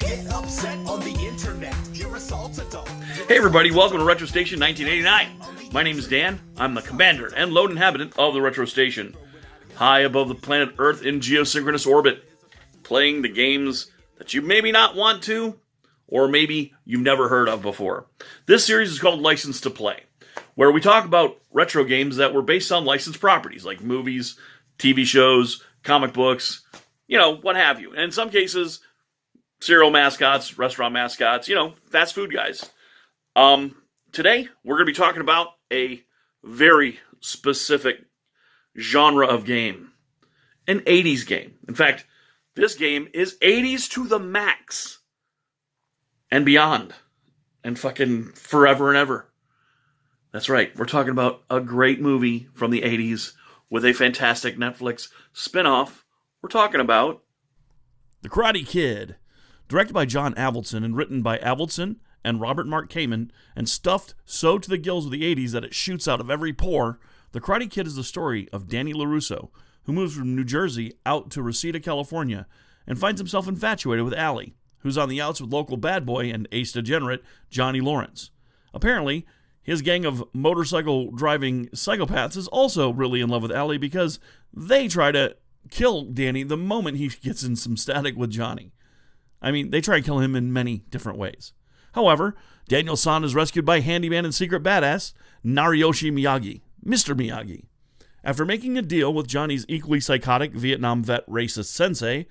Get upset on the internet. You're a salt adult. Hey everybody, welcome to Retro Station 1989. My name is Dan. I'm the commander and lone inhabitant of the Retro Station. High above the planet Earth in geosynchronous orbit, playing the games that you maybe not want to, or maybe you've never heard of before. This series is called License to Play, where we talk about retro games that were based on licensed properties, like movies, TV shows, comic books, what have you. And in some cases, cereal mascots, restaurant mascots, fast food guys. Today, we're going to be talking about a very specific genre of game. An 80s game. In fact, this game is 80s to the max. And beyond. And fucking forever and ever. That's right, we're talking about a great movie from the 80s with a fantastic Netflix spin-off. We're talking about The Karate Kid. Directed by John Avildsen and written by Avildsen and Robert Mark Kamen, and stuffed so to the gills of the 80s that it shoots out of every pore, The Karate Kid is the story of Danny LaRusso, who moves from New Jersey out to Reseda, California, and finds himself infatuated with Allie, who's on the outs with local bad boy and ace degenerate Johnny Lawrence. Apparently, his gang of motorcycle-driving psychopaths is also really in love with Allie because they try to kill Danny the moment he gets in some static with Johnny. I mean, they try to kill him in many different ways. However, Daniel-san is rescued by handyman and secret badass Nariyoshi Miyagi, Mr. Miyagi. After making a deal with Johnny's equally psychotic Vietnam vet racist sensei,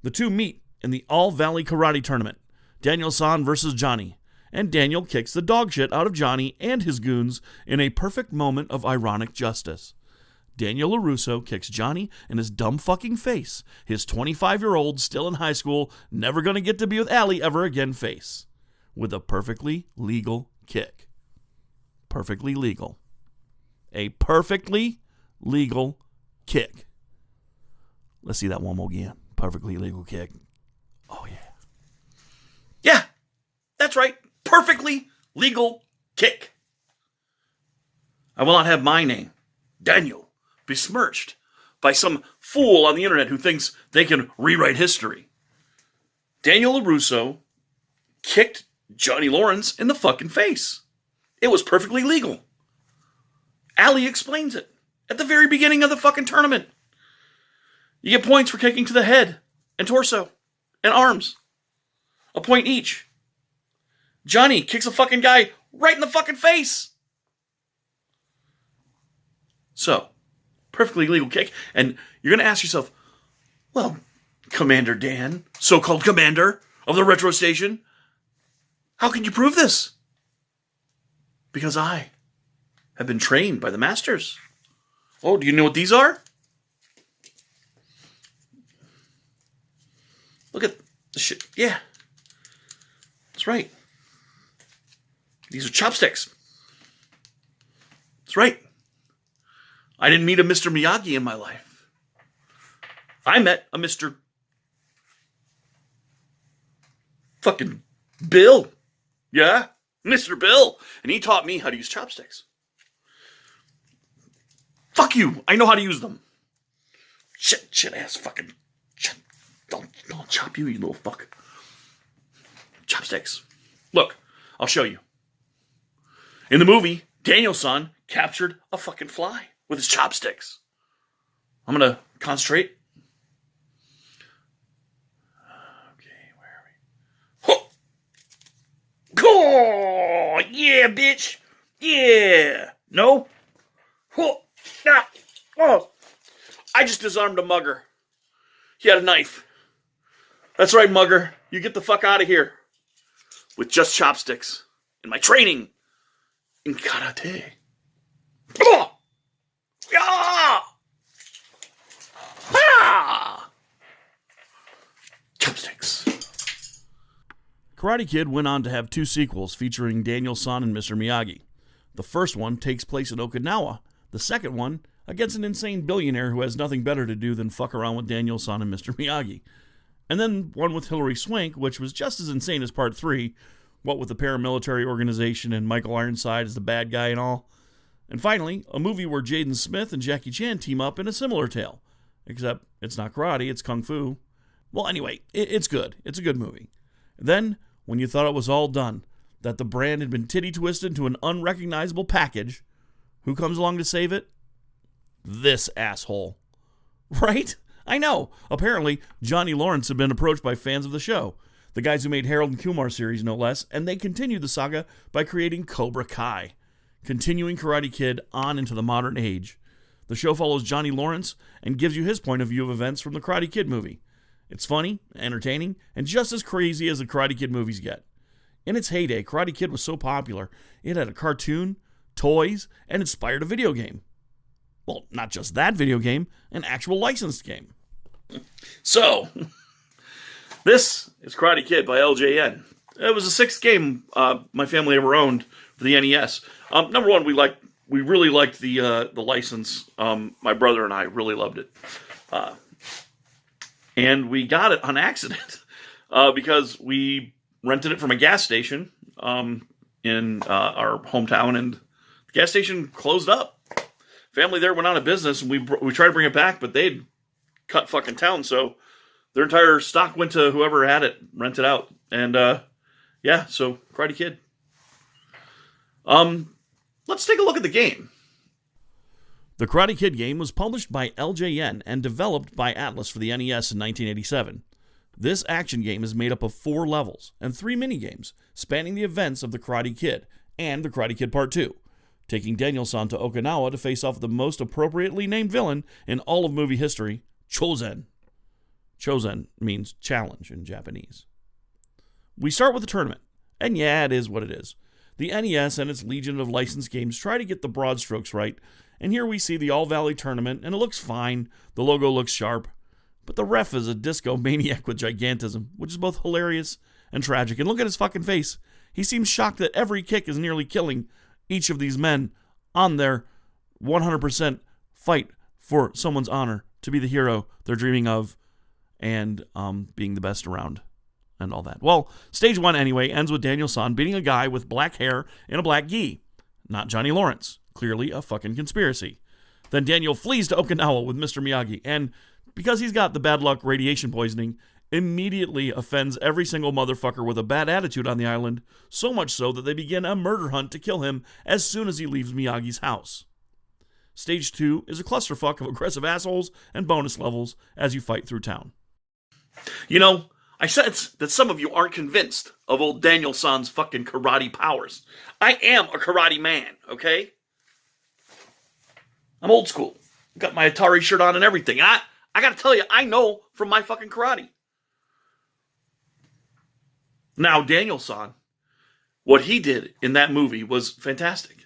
the two meet in the All-Valley Karate Tournament, Daniel-san versus Johnny, and Daniel kicks the dog shit out of Johnny and his goons in a perfect moment of ironic justice. Daniel LaRusso kicks Johnny in his dumb fucking face, his 25-year-old, still in high school, never gonna get to be with Allie ever again face, with a perfectly legal kick. Perfectly legal. A perfectly legal kick. Let's see that one more again. Perfectly legal kick. Oh, yeah. Yeah, that's right. Perfectly legal kick. I will not have my name, Daniel, besmirched by some fool on the internet who thinks they can rewrite history. Daniel LaRusso kicked Johnny Lawrence in the fucking face. It was perfectly legal. Allie explains it at the very beginning of the fucking tournament. You get points for kicking to the head and torso and arms. A point each. Johnny kicks a fucking guy right in the fucking face. So, perfectly legal kick. And you're going to ask yourself, well, Commander Dan, so-called commander of the Retro Station, how can you prove this? Because I have been trained by the masters. Oh, do you know what these are? Look at the shit. Yeah. That's right. These are chopsticks. That's right. I didn't meet a Mr. Miyagi in my life. I met a Mr. fucking Bill. Yeah, Mr. Bill. And he taught me how to use chopsticks. Fuck you. I know how to use them. Shit ass fucking shit. I'll chop you, you little fuck. Chopsticks. Look, I'll show you. In the movie, Daniel-san captured a fucking fly with his chopsticks. I'm gonna concentrate. Okay, where are we? Oh, yeah, bitch. Yeah. No? Oh, I just disarmed a mugger. He had a knife. That's right, mugger. You get the fuck out of here. With just chopsticks. In my training. In karate. Oh! Yeah! Ah! Chopsticks. Karate Kid went on to have two sequels featuring Daniel-san and Mr. Miyagi. The first one takes place in Okinawa. The second one against an insane billionaire who has nothing better to do than fuck around with Daniel-san and Mr. Miyagi. And then one with Hilary Swank, which was just as insane as Part 3, what with the paramilitary organization and Michael Ironside as the bad guy and all. And finally, a movie where Jaden Smith and Jackie Chan team up in a similar tale. except it's not karate, it's kung fu. Well, anyway, it's good. It's a good movie. Then, when you thought it was all done, that the brand had been titty twisted into an unrecognizable package, who comes along to save it? This asshole. Right? I know. Apparently, Johnny Lawrence had been approached by fans of the show, the guys who made Harold and Kumar series, no less, and they continued the saga by creating Cobra Kai, continuing Karate Kid on into the modern age. The show follows Johnny Lawrence and gives you his point of view of events from the Karate Kid movie. It's funny, entertaining, and just as crazy as the Karate Kid movies get. In its heyday, Karate Kid was so popular, it had a cartoon, toys, and inspired a video game. Well, not just that video game, an actual licensed game. So, this is Karate Kid by LJN. It was the 6th game my family ever owned for the NES. Number one, we really liked the license. My brother and I really loved it. And we got it on accident because we rented it from a gas station in our hometown, and the gas station closed up. Family there went out of business, and we tried to bring it back, but they'd cut fucking town, so their entire stock went to whoever had it, rented out. And so Karate Kid. Let's take a look at the game. The Karate Kid game was published by LJN and developed by Atlas for the NES in 1987. This action game is made up of 4 levels and 3 minigames spanning the events of the Karate Kid and the Karate Kid Part 2, taking Daniel-san to Okinawa to face off the most appropriately named villain in all of movie history, Chozen. Chozen means challenge in Japanese. We start with the tournament, and yeah, it is what it is. The NES and its legion of licensed games try to get the broad strokes right, and here we see the All-Valley tournament, and it looks fine, the logo looks sharp, but the ref is a disco maniac with gigantism, which is both hilarious and tragic. And look at his fucking face. He seems shocked that every kick is nearly killing each of these men on their 100% fight for someone's honor to be the hero they're dreaming of and being the best around and all that. Well, stage 1 anyway ends with Daniel-san beating a guy with black hair in a black gi. Not Johnny Lawrence. Clearly a fucking conspiracy. Then Daniel flees to Okinawa with Mr. Miyagi, and because he's got the bad luck radiation poisoning, immediately offends every single motherfucker with a bad attitude on the island, so much so that they begin a murder hunt to kill him as soon as he leaves Miyagi's house. Stage 2 is a clusterfuck of aggressive assholes and bonus levels as you fight through town. You know, I sense that some of you aren't convinced of old Daniel-san's fucking karate powers. I am a karate man, okay? I'm old school. Got my Atari shirt on and everything. I gotta tell you, I know from my fucking karate. Now, Daniel-san, what he did in that movie was fantastic.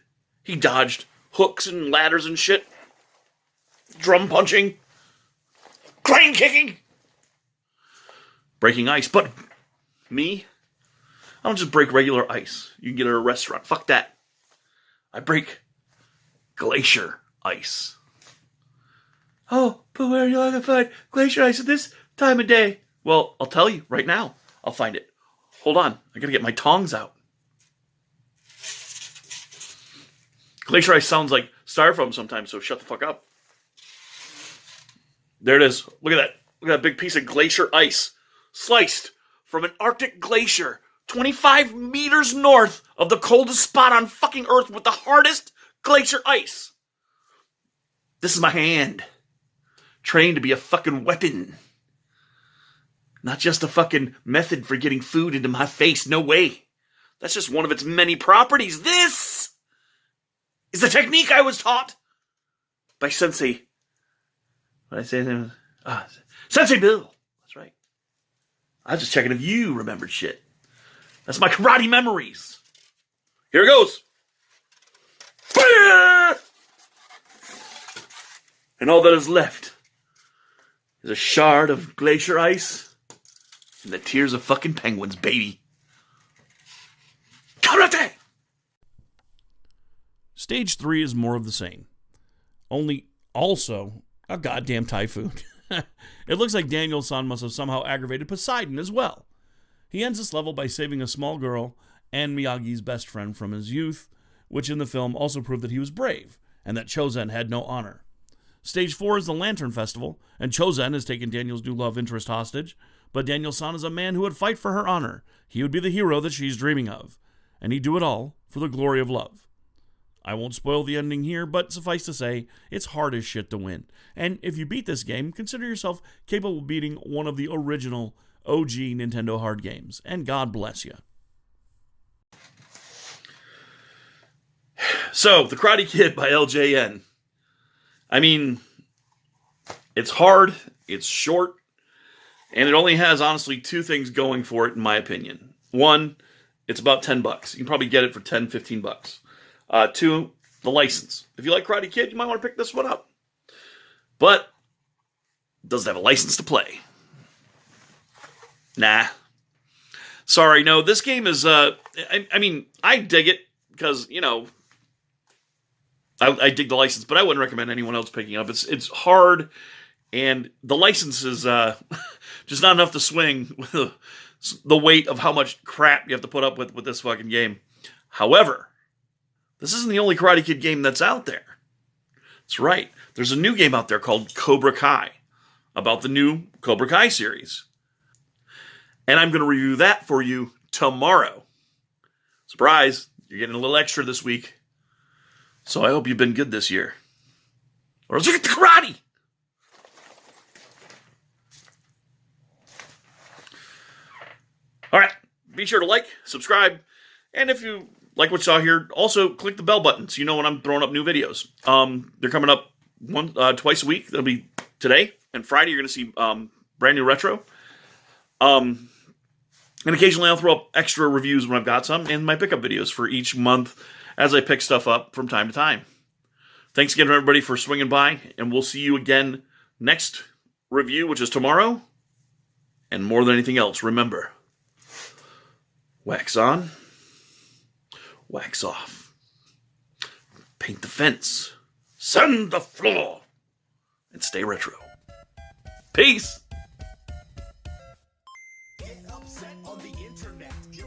He dodged hooks and ladders and shit. Drum punching. Crane kicking. Breaking ice. But me, I don't just break regular ice. You can get at a restaurant. Fuck that. I break glacier ice. Oh, but where are you going to find glacier ice at this time of day? Well, I'll tell you right now. I'll find it. Hold on. I gotta get my tongs out. Glacier ice sounds like styrofoam sometimes, so shut the fuck up. There it is. Look at that. Look at that big piece of glacier ice. Sliced from an Arctic glacier 25 meters north of the coldest spot on fucking Earth with the hardest glacier ice. This is my hand. Trained to be a fucking weapon. Not just a fucking method for getting food into my face. No way. That's just one of its many properties. This is the technique I was taught by Sensei. What did I say? Sensei Bill. That's right. I was just checking if you remembered shit. That's my karate memories. Here it goes. Fire! And all that is left is a shard of glacier ice and the tears of fucking penguins, baby. Karate! Stage 3 is more of the same. Only also a goddamn typhoon. It looks like Daniel-san must have somehow aggravated Poseidon as well. He ends this level by saving a small girl and Miyagi's best friend from his youth, which in the film also proved that he was brave and that Chozen had no honor. Stage 4 is the Lantern Festival, and Chozen has taken Daniel's new love interest hostage, but Daniel-san is a man who would fight for her honor. He would be the hero that she's dreaming of, and he'd do it all for the glory of love. I won't spoil the ending here, but suffice to say, it's hard as shit to win. And if you beat this game, consider yourself capable of beating one of the original OG Nintendo hard games, and God bless you. So, The Karate Kid by LJN. I mean, it's hard, it's short, and it only has, honestly, two things going for it, in my opinion. One, it's about $10. You can probably get it for $10, $15. Two, the license. If you like Karate Kid, you might want to pick this one up. But, it doesn't have a license to play. Nah. Sorry, no, this game is, I mean, I dig it, because, you know, I dig the license, but I wouldn't recommend anyone else picking it up. It's hard, and the license is just not enough to swing with the weight of how much crap you have to put up with this fucking game. However, this isn't the only Karate Kid game that's out there. That's right. There's a new game out there called Cobra Kai, about the new Cobra Kai series. And I'm going to review that for you tomorrow. Surprise, you're getting a little extra this week. So I hope you've been good this year. Or else you get the karate! Alright, be sure to like, subscribe, and if you like what you saw here, also click the bell button so you know when I'm throwing up new videos. They're coming up twice a week. That'll be today, and Friday you're going to see brand new retro. And occasionally I'll throw up extra reviews when I've got some, and my pickup videos for each month as I pick stuff up from time to time. Thanks again, everybody, for swinging by, and we'll see you again next review, which is tomorrow. And more than anything else, remember, wax on, wax off, paint the fence, sand the floor, and stay retro. Peace!